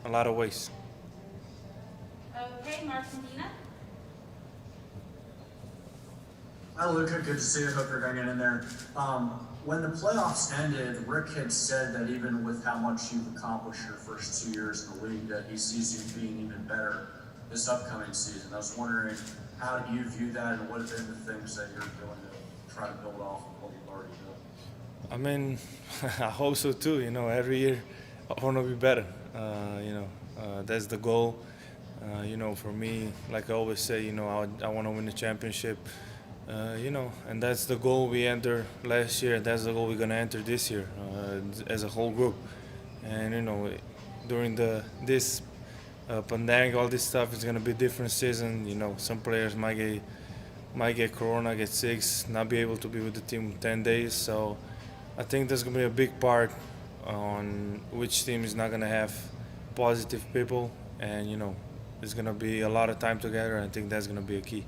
a lot of ways. Okay, Marcelina. Hi, Luka. Good to see you. Hope you're hanging in there. When the playoffs ended, Rick had said that even with how much you've accomplished your first 2 years in the league, that he sees you being even better this upcoming season. I was wondering, how do you view that, and what have been the things that you're doing to try to build off of what you've already built? I mean, I hope so too. Every year I want to be better. That's the goal. For me, like I always say, I want to win the championship. And that's the goal we entered last year. That's the goal we're gonna enter this year as a whole group. And during this pandemic, all this stuff is gonna be a different season. Some players might get corona, get sick, not be able to be with the team 10 days. So I think there's gonna be a big part on which team is not gonna have positive people, and it's gonna be a lot of time together. I think that's gonna be a key.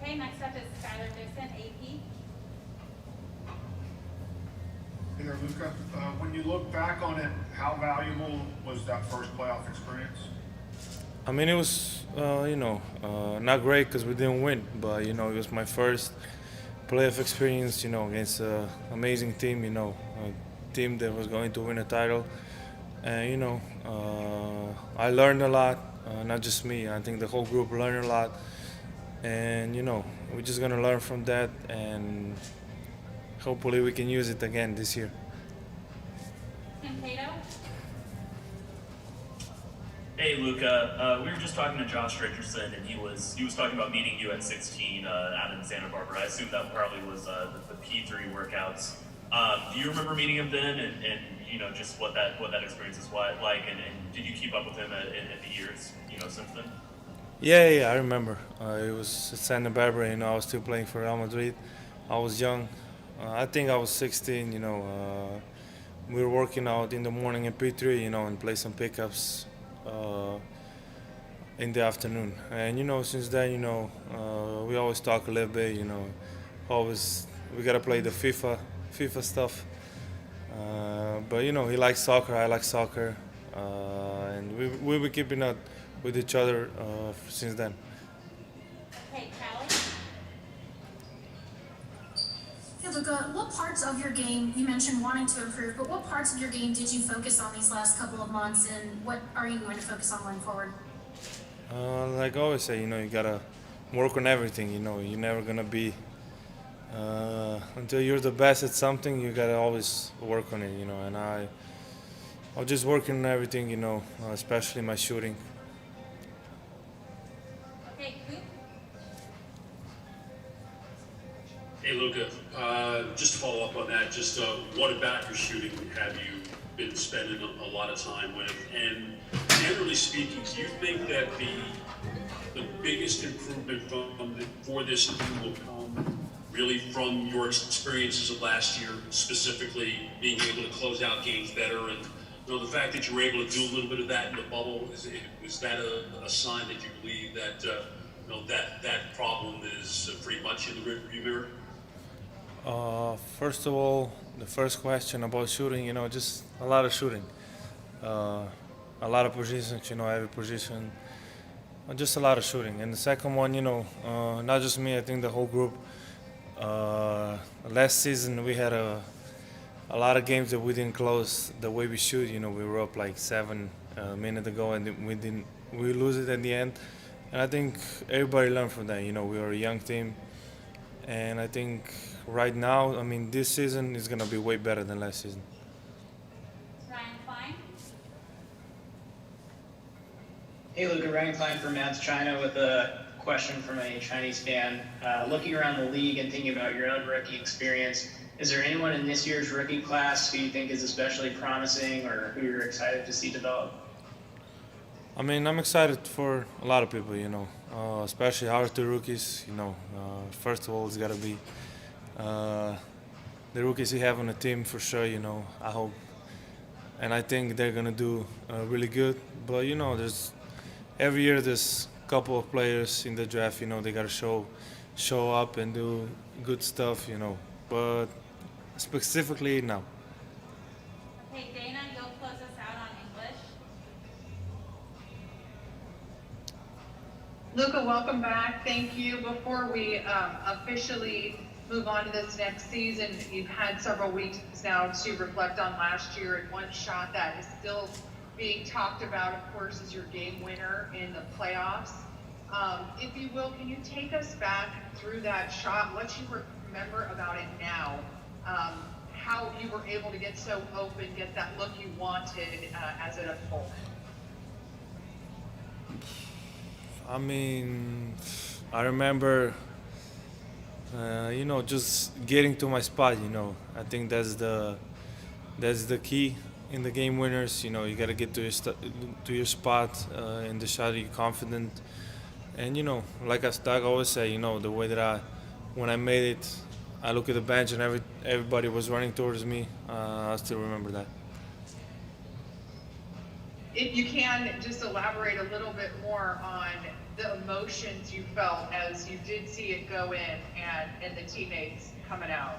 Okay, next up is Skylar Dixon, AP. Hey there, Luka. When you look back on it, how valuable was that first playoff experience? I mean, it was, not great because we didn't win, but it was my first playoff experience, against an amazing team, a team that was going to win a title. And, I learned a lot, not just me. I think the whole group learned a lot. And, we're just going to learn from that, and hopefully we can use it again this year. Tim Cato. Hey Luca, we were just talking to Josh Richardson, and he was talking about meeting you at 16 out in Santa Barbara. I assume that probably was the P3 workouts. Do you remember meeting him then, and just what that experience is like, and did you keep up with him in the years since then? Yeah, I remember. It was at Santa Barbara. I was still playing for Real Madrid. I was young. I think I was 16. We were working out in the morning in P3, and play some pickups in the afternoon. And since then, we always talk a little bit. Always we gotta play the FIFA stuff. But he likes soccer. I like soccer, and we were keeping up with each other since then. Okay, Callie. Hey Luca, what parts of your game, you mentioned wanting to improve, but what parts of your game did you focus on these last couple of months, and what are you going to focus on going forward? Like I always say, you gotta work on everything. You're never gonna be until you're the best at something. You gotta always work on it. And I'm just working on everything. Especially my shooting. Okay, Coop. Hey Luka, just to follow up on that, just what about your shooting have you been spending a lot of time with? And generally speaking, do you think that the biggest improvement for this team will come really from your experiences of last year, specifically being able to close out games better, and the fact that you were able to do a little bit of that in the bubble, is that a sign that you believe that that problem is pretty much in the rearview mirror? First of all, the first question about shooting, just a lot of shooting. A lot of positions, every position, just a lot of shooting. And the second one, not just me, I think the whole group. Last season we had a lot of games that we didn't close the way we should. We were up like 7 minutes ago, and we lose it at the end. And I think everybody learned from that. We were a young team, and I think right now, this season is gonna be way better than last season. Ryan Klein. Hey Luca, Ryan Klein from Mavs China with a question from a Chinese fan. Looking around the league and thinking about your own rookie experience, is there anyone in this year's rookie class who you think is especially promising or who you're excited to see develop? I'm excited for a lot of people, especially our two rookies. First of all, it's got to be the rookies we have on the team for sure. I hope, and I think they're gonna do really good. But there's every year there's a couple of players in the draft. They gotta show up and do good stuff. But specifically now. Okay, Dana, you'll close us out on English. Luka, welcome back. Thank you. Before we officially move on to this next season, you've had several weeks now to reflect on last year, and one shot that is still being talked about, of course, is your game winner in the playoffs. If you will, can you take us back through that shot, what you remember about it now, how you were able to get so open, get that look you wanted as it unfolded? I mean, I remember, just getting to my spot. I think that's the key in the game winners. You gotta get to your spot in the shot. You're confident, and like I always say, the way that when I made it, I look at the bench and everybody was running towards me. I still remember that. If you can just elaborate a little bit more on the emotions you felt as you did see it go in and the teammates coming out.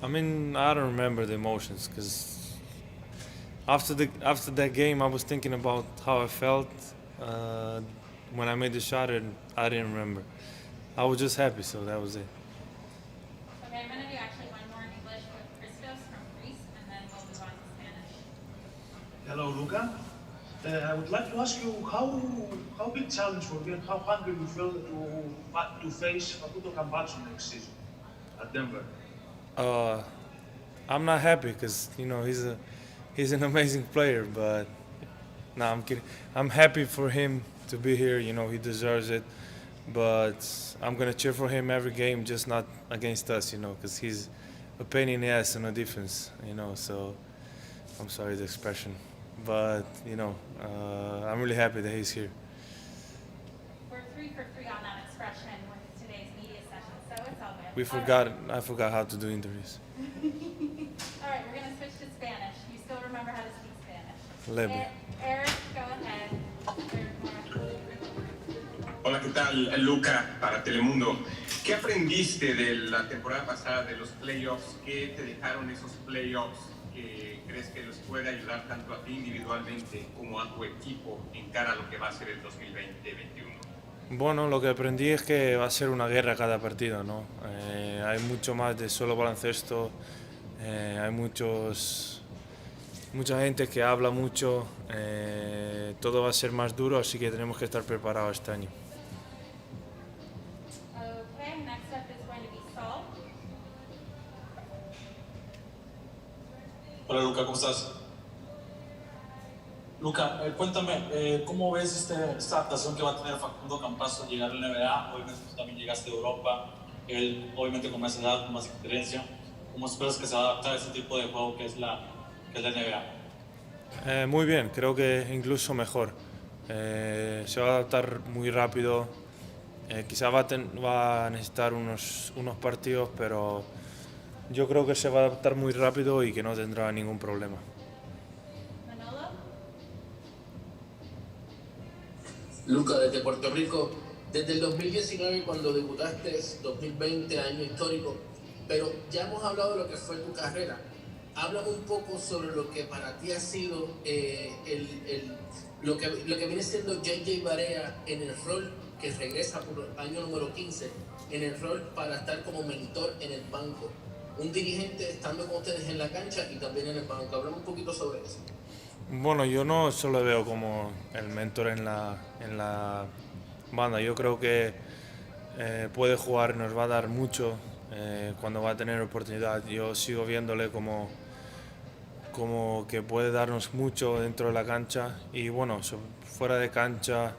I mean, I don't remember the emotions because after that game, I was thinking about how I felt when I made the shot, and I didn't remember. I was just happy, so that was it. Okay, I'm going to do actually one more in English with Christos from Greece, and then we'll move on to Spanish. Hello, Luka. I would like to ask you how big challenge for you and how hungry you feel to face Facundo Campazzo next season at Denver. I'm not happy because he's an amazing player, but no, I'm kidding. I'm happy for him to be here. He deserves it, but I'm gonna cheer for him every game, just not against us. Because he's a pain in the ass on the defense. So I'm sorry the expression. But I'm really happy that he's here. We're 3 for 3 on that expression with today's media session, so it's all good. I forgot how to do interviews. All right, we're going to switch to Spanish. You still remember how to speak Spanish? Leve. Eric, go ahead. Hola, ¿qué tal, Luka, para Telemundo? ¿Qué aprendiste de la temporada pasada de los playoffs? ¿Qué te dejaron esos playoffs que crees que les puede ayudar tanto a ti individualmente como a tu equipo en cara a lo que va a ser el 2020-21? Bueno, lo que aprendí es que va a ser una guerra cada partido, ¿no? Hay mucho más de solo baloncesto, hay mucha gente que habla mucho, todo va a ser más duro, así que tenemos que estar preparados este año. Okay, next up is going to be Saul. Hola Luka, ¿cómo estás? Luka, cuéntame, ¿cómo ves esta adaptación que va a tener Facundo Campazzo al llegar a la NBA? Obviamente tú también llegaste de Europa, él obviamente con más edad, con más experiencia. ¿Cómo esperas que se va a adaptar a ese tipo de juego que es la NBA? Muy bien, creo que incluso mejor. Se va a adaptar muy rápido. Quizá va a necesitar unos partidos, pero yo creo que se va a adaptar muy rápido y que no tendrá ningún problema. Manolo? Luka, desde Puerto Rico, desde el 2019 cuando debutaste, 2020, año histórico, pero ya hemos hablado de lo que fue tu carrera. Háblame un poco sobre lo que para ti ha sido lo que viene siendo JJ Barea en el rol que regresa por el año número 15, en el rol para estar como mentor en el banco. Un dirigente estando con ustedes en la cancha y también en el banco. Háblame un poquito sobre eso. Bueno, yo no solo veo como el mentor en la banda. Yo creo que puede jugar, nos va a dar mucho cuando va a tener oportunidad. Yo sigo viéndole como que puede darnos mucho dentro de la cancha y bueno, fuera de cancha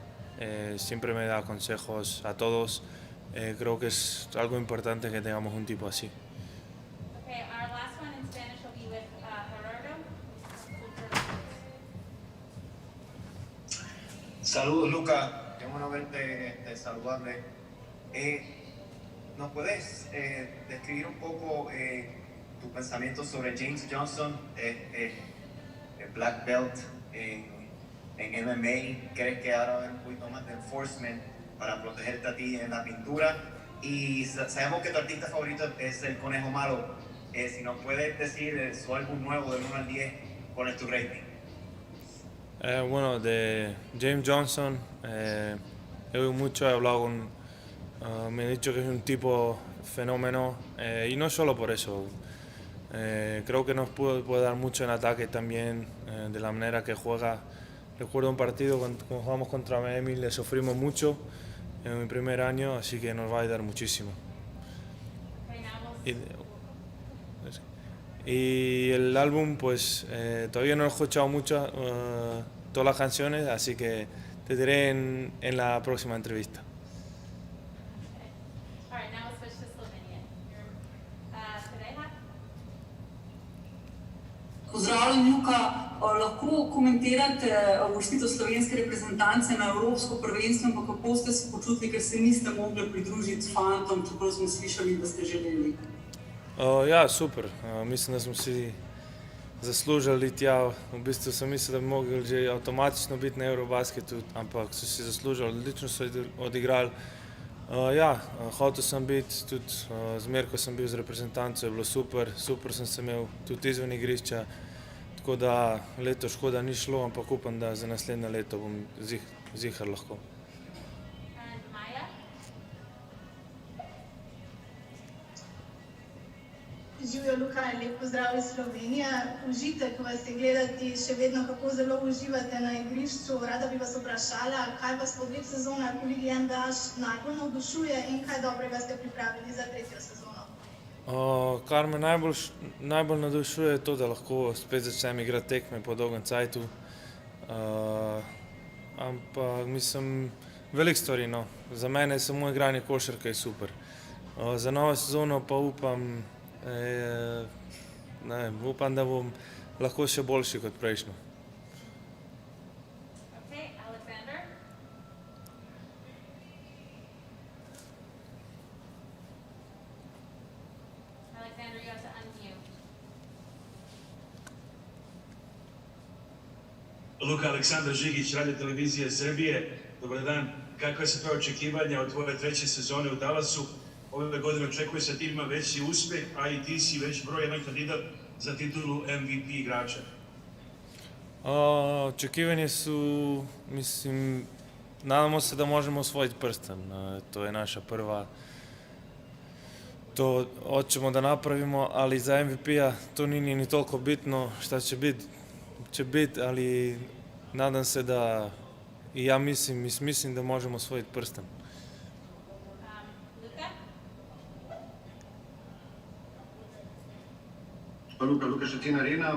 siempre me da consejos a todos. Creo que es algo importante que tengamos un tipo así. Okay, our last one in Spanish will be with Gerardo. Saludos, Luka. Qué bueno verte, saludarle. ¿Nos puedes describir un poco tu pensamiento sobre James Johnson, el black belt en MMA? ¿Crees que ahora va a haber un poquito más de enforcement para protegerte a ti en la pintura? Y sabemos que tu artista favorito es el Conejo Malo. Si nos puedes decir su álbum nuevo del 1 al 10, ¿cuál es tu rating? Bueno, de James Johnson, mucho, he hablado con, me ha dicho que es un tipo fenómeno y no solo por eso. Creo que nos puede dar mucho en ataque también, de la manera que juega. Recuerdo un partido cuando jugamos contra Miami, le sufrimos mucho en mi primer año, así que nos va a ayudar muchísimo. Y el álbum, pues todavía no he escuchado mucho, todas las canciones, así que te diré en la próxima entrevista. All right, now we'll switch to Slovenian. Today, Pozdravljen, Luka. Lahko komentirate uvrstitev slovenske reprezentance na Evropsko prvenstvo, ampak kako ste se počutili, ker se niste mogli pridružiti s fantom, čeprav smo slišali, da ste želeli? Ja, super. Mislim, da smo si zaslužili tja. V bistvu sem mislil, da bi mogli že avtomatično biti na Eurobasketu, ampak so si zaslužili, odlično so odigrali. Ja, hotel sem biti, tudi zmer, ko sem bil z reprezentanco, je bilo super. Super sem se imel tudi izven igrišča, tako da leto škoda ni šlo, ampak upam, da za naslednje leto bom zihar lahko. Živijo, Luka, lep pozdrav iz Slovenije. Užitek vas je gledati, še vedno kako zelo uživate na igrišču. Rada bi vas vprašala, kaj vas po 2 sezonah v Ligi NBA najbolj navdušuje in kaj dobrega ste pripravili za 3. sezono? Kar me najbolj navdušuje, je to, da lahko spet začnem igrati tekme po dolgem cajtu. Ampak mislim, veliko stvari, no. Za mene je samo igranje košarke je super. Za novo sezono pa upam, upam, da bom lahko še boljši kot prejšnjo. Okay, Alexander. Alexander, you have to unmute. Luka, Aleksandar Žigić, Radio televizije Srbije. Dobar dan. Kakve su to očekivanja od tvoje 3. sezone u Dallasu? Ove godine očekuje se tim ima veći uspjeh, a i ti si već broj 1 kandidat za titulu MVP igrača. Očekivanje su, mislim, nadamo se da možemo osvojiti prsten. To je naša prva, to hoćemo da napravimo, ali za MVP-a to nije ni toliko bitno. Šta će biti, ali nadam se da i ja mislim da možemo osvojiti prsten. Luka Šetina Arena,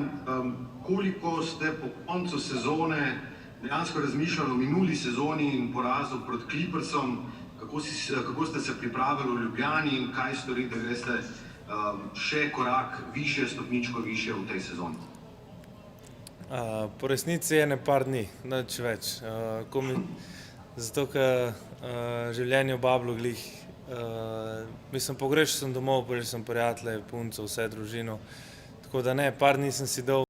koliko ste po koncu sezone dejansko razmišljali o minuli sezoni in porazu proti Clippersom, kako ste se pripravili v Ljubljani in kaj storite, da greste še korak više, stopničko više v tej sezoni? Po resnici je par dni, nič več. Zato, ker življenje v Bablu glih, mislim, pogrešal sem domov, pogrešal sem prijatelje, punco, vse družino. Tako da ne, par dni sem si dal